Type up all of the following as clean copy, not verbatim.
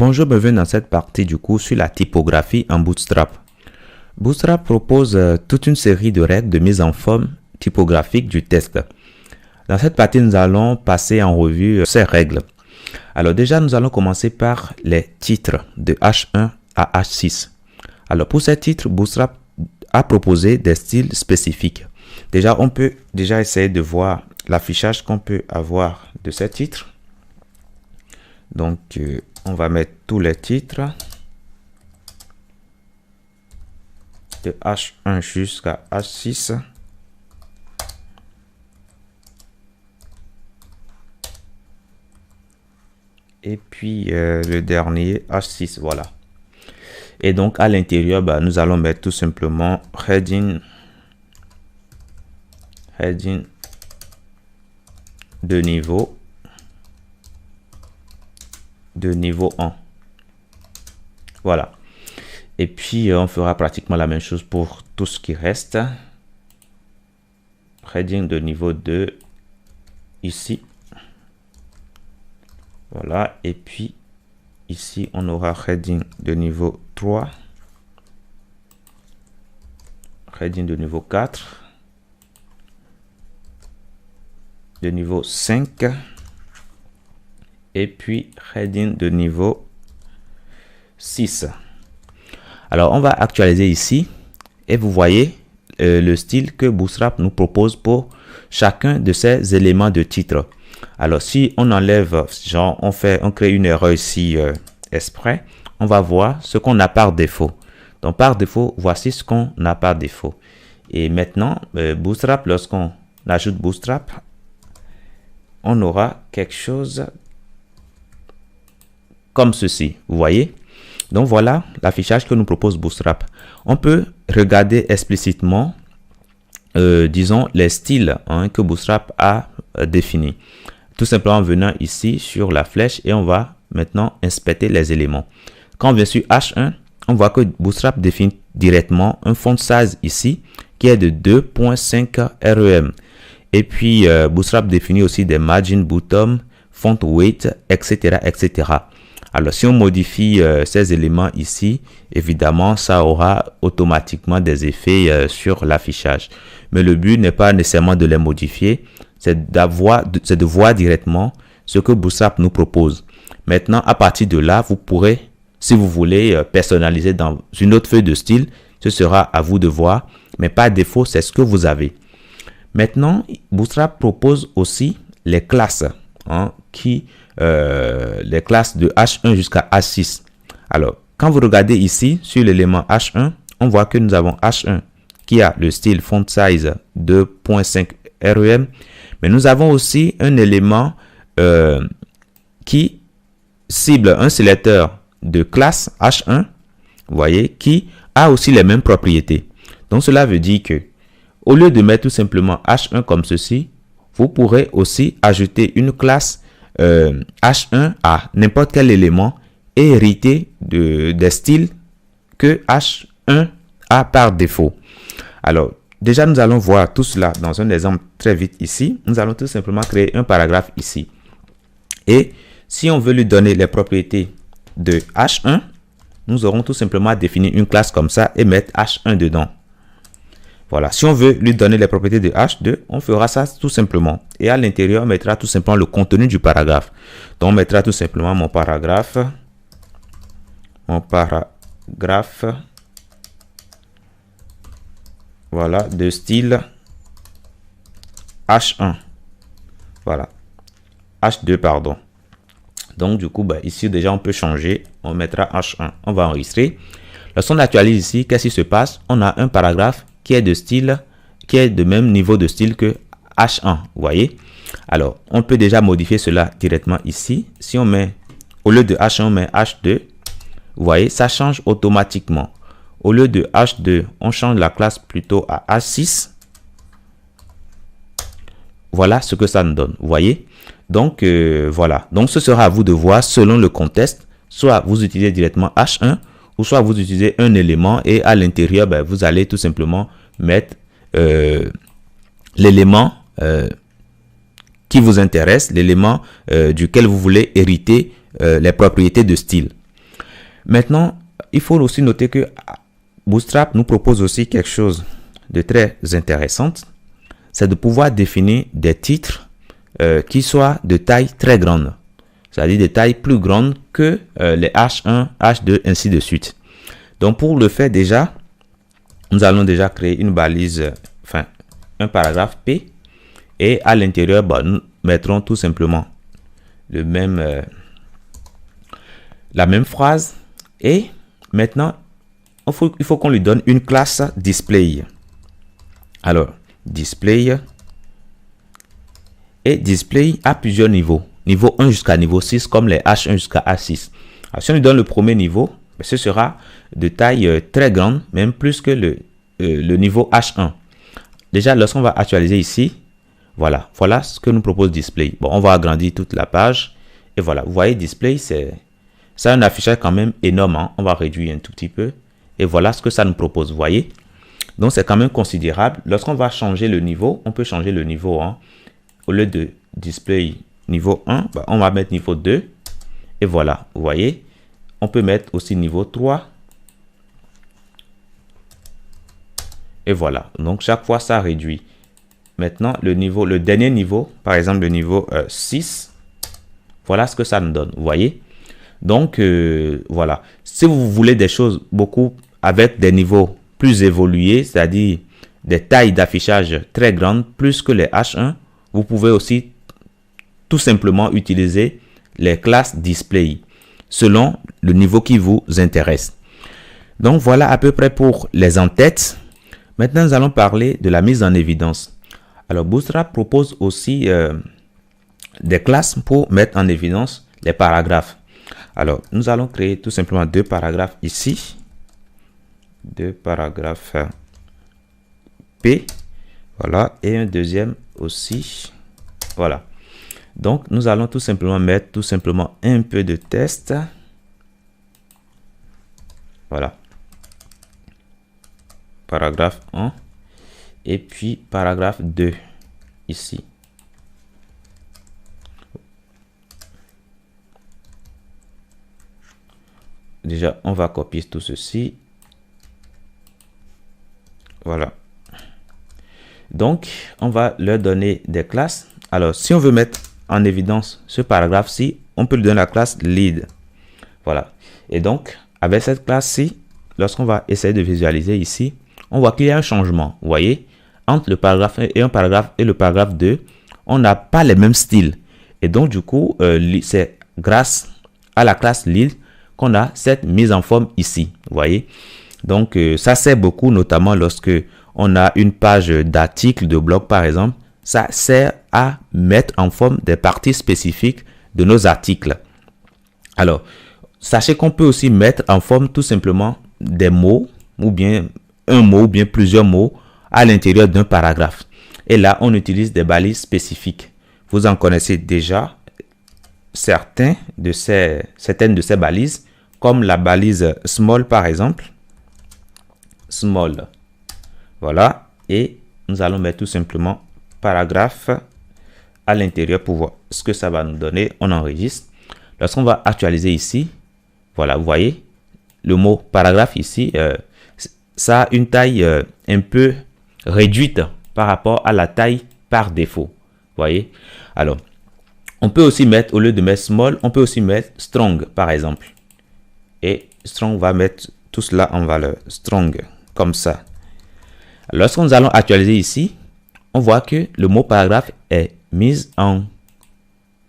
Bonjour, bienvenue dans cette partie du cours sur la typographie en Bootstrap. Bootstrap propose toute une série de règles de mise en forme typographique du texte. Dans cette partie, nous allons passer en revue ces règles. Alors déjà, nous allons commencer par les titres de H1 à H6. Alors pour ces titres, Bootstrap a proposé des styles spécifiques. Déjà, on peut essayer de voir l'affichage qu'on peut avoir de ces titres. Donc, on va mettre tous les titres de H1 jusqu'à H6. Et puis, le dernier, H6, voilà. Et donc, à l'intérieur, nous allons mettre tout simplement heading de niveau 1. Voilà. Et puis, on fera pratiquement la même chose pour tout ce qui reste. Heading de niveau 2 ici. Voilà. Et puis, ici, on aura heading de niveau 3. Heading de niveau 4. De niveau 5. Et puis heading de niveau 6. Alors on va actualiser ici et vous voyez le style que Bootstrap nous propose pour chacun de ces éléments de titre. Alors si on enlève, genre on crée une erreur ici exprès, on va voir ce qu'on a par défaut. Donc par défaut, voici ce qu'on a par défaut. Et maintenant Bootstrap, lorsqu'on ajoute Bootstrap, on aura quelque chose comme ceci, vous voyez. Donc voilà l'affichage que nous propose Bootstrap. On peut regarder explicitement disons les styles que Bootstrap a définis, tout simplement en venant ici sur la flèche et on va maintenant inspecter les éléments. Quand on vient sur H1, on voit que Bootstrap définit directement un font size ici qui est de 2.5 rem. Et puis Bootstrap définit aussi des margin bottom, font weight, etc. etc. Alors, si on modifie ces éléments ici, évidemment, ça aura automatiquement des effets sur l'affichage. Mais le but n'est pas nécessairement de les modifier, c'est de voir directement ce que Bootstrap nous propose. Maintenant, à partir de là, vous pourrez, si vous voulez, personnaliser dans une autre feuille de style. Ce sera à vous de voir, mais par défaut, c'est ce que vous avez. Maintenant, Bootstrap propose aussi les classes, les classes de H1 jusqu'à H6. Alors, quand vous regardez ici sur l'élément H1, on voit que nous avons H1 qui a le style font size 2.5 rem, mais nous avons aussi un élément qui cible un sélecteur de classe H1, vous voyez, qui a aussi les mêmes propriétés. Donc, cela veut dire que au lieu de mettre tout simplement H1 comme ceci, vous pourrez aussi ajouter une classe H1 à n'importe quel élément et hériter des styles que H1 a par défaut. Alors, déjà, nous allons voir tout cela dans un exemple très vite ici. Nous allons tout simplement créer un paragraphe ici. Et si on veut lui donner les propriétés de H1, nous aurons tout simplement à définir une classe comme ça et mettre H1 dedans. Voilà, si on veut lui donner les propriétés de H2, on fera ça tout simplement. Et à l'intérieur, on mettra tout simplement le contenu du paragraphe. Donc, on mettra tout simplement mon paragraphe, voilà, de style H1. Voilà, H2, pardon. Donc, du coup, ici, déjà, on peut changer. On mettra H1. On va enregistrer. Lorsqu'on actualise ici, qu'est-ce qui se passe? On a un paragraphe qui est de style, qui est de même niveau de style que H1, vous voyez. Alors, on peut déjà modifier cela directement ici. Si on met, au lieu de H1, on met H2, vous voyez, ça change automatiquement. Au lieu de H2, on change la classe plutôt à H6. Voilà ce que ça nous donne, vous voyez. Donc, voilà. Donc, ce sera à vous de voir selon le contexte. Soit vous utilisez directement H1, ou soit vous utilisez un élément et à l'intérieur, vous allez tout simplement mettre l'élément qui vous intéresse, l'élément duquel vous voulez hériter les propriétés de style. Maintenant, il faut aussi noter que Bootstrap nous propose aussi quelque chose de très intéressant. C'est de pouvoir définir des titres qui soient de taille très grande. C'est-à-dire de taille plus grande que les H1, H2, ainsi de suite. Donc, pour le faire déjà, nous allons déjà créer une balise, enfin, un paragraphe P. Et à l'intérieur, nous mettrons tout simplement la même phrase. Et maintenant, il faut qu'on lui donne une classe display. Alors, display. Et display a plusieurs niveaux. Niveau 1 jusqu'à niveau 6, comme les H1 jusqu'à H6. Alors, si on lui donne le premier niveau, ce sera de taille très grande, même plus que le niveau H1. Déjà, lorsqu'on va actualiser ici, voilà ce que nous propose display. Bon, on va agrandir toute la page. Et voilà, vous voyez, display, c'est un affichage quand même énorme. Hein. On va réduire un tout petit peu. Et voilà ce que ça nous propose, vous voyez. Donc, c'est quand même considérable. Lorsqu'on va changer le niveau, on peut changer le niveau. Hein. Au lieu de display niveau 1, on va mettre niveau 2. Et voilà, vous voyez. On peut mettre aussi niveau 3. Et voilà. Donc, chaque fois, ça réduit. Maintenant, le dernier niveau, par exemple, le niveau 6. Voilà ce que ça nous donne, vous voyez. Donc, voilà. Si vous voulez des choses beaucoup avec des niveaux plus évolués, c'est-à-dire des tailles d'affichage très grandes, plus que les H1, vous pouvez aussi tout simplement utiliser les classes display selon le niveau qui vous intéresse. Donc, voilà à peu près pour les en-têtes. Maintenant, nous allons parler de la mise en évidence. Alors, Bootstrap propose aussi des classes pour mettre en évidence les paragraphes. Alors, nous allons créer tout simplement deux paragraphes ici. Deux paragraphes P. Voilà. Et un deuxième aussi. Voilà. Donc, nous allons tout simplement mettre un peu de texte. Voilà. Paragraphe 1. Et puis, paragraphe 2. Ici. Déjà, on va copier tout ceci. Voilà. Donc, on va leur donner des classes. Alors, si on veut mettre en évidence ce paragraphe-ci, on peut lui donner la classe lead. Voilà. Et donc, avec cette classe-ci, lorsqu'on va essayer de visualiser ici, on voit qu'il y a un changement. Vous voyez, entre le paragraphe 1 et le paragraphe 2, on n'a pas les mêmes styles. Et donc, du coup, c'est grâce à la classe lead qu'on a cette mise en forme ici. Vous voyez, donc ça sert beaucoup, notamment lorsque on a une page d'article, de blog par exemple. Ça sert à mettre en forme des parties spécifiques de nos articles. Alors, sachez qu'on peut aussi mettre en forme tout simplement des mots, ou bien un mot, ou bien plusieurs mots à l'intérieur d'un paragraphe. Et là, on utilise des balises spécifiques. Vous en connaissez déjà certaines de ces balises, comme la balise small par exemple. Small. Voilà. Et nous allons mettre tout simplement paragraphe à l'intérieur pour voir ce que ça va nous donner. On enregistre. Lorsqu'on va actualiser ici, voilà, vous voyez, le mot paragraphe ici, ça a une taille un peu réduite par rapport à la taille par défaut. Vous voyez. Alors, on peut aussi mettre, au lieu de mettre small, on peut aussi mettre strong par exemple. Et strong va mettre tout cela en valeur. Strong, comme ça. Lorsque nous allons actualiser ici, on voit que le mot paragraphe est mis en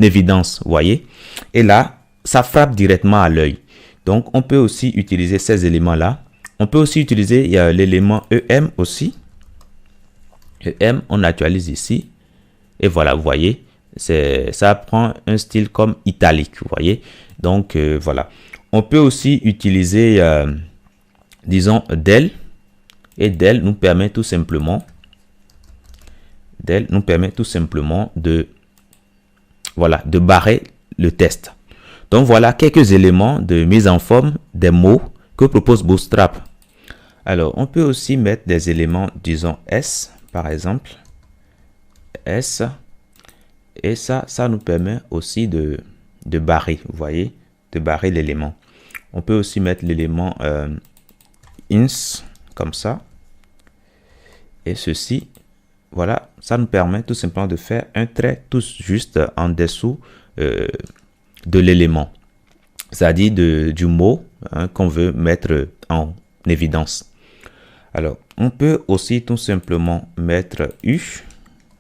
évidence, vous voyez. Et là, ça frappe directement à l'œil. Donc, on peut aussi utiliser ces éléments-là. On peut aussi utiliser l'élément EM aussi. EM, on actualise ici. Et voilà, vous voyez, ça prend un style comme italique, vous voyez. Donc, voilà. On peut aussi utiliser, disons, del. Et del nous permet tout simplement de, voilà, de barrer le texte. Donc, voilà quelques éléments de mise en forme des mots que propose Bootstrap. Alors, on peut aussi mettre des éléments, disons, S, par exemple. S. Et ça nous permet aussi de barrer, vous voyez, de barrer l'élément. On peut aussi mettre l'élément ins comme ça. Et ceci, voilà, ça nous permet tout simplement de faire un trait tout juste en dessous de l'élément, c'est-à-dire du mot qu'on veut mettre en évidence. Alors, on peut aussi tout simplement mettre U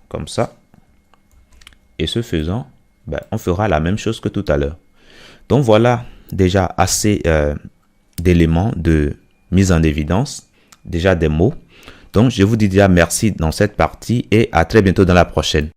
comme ça. Et ce faisant, on fera la même chose que tout à l'heure. Donc voilà déjà assez d'éléments de mise en évidence, déjà des mots. Donc je vous dis déjà merci dans cette partie et à très bientôt dans la prochaine.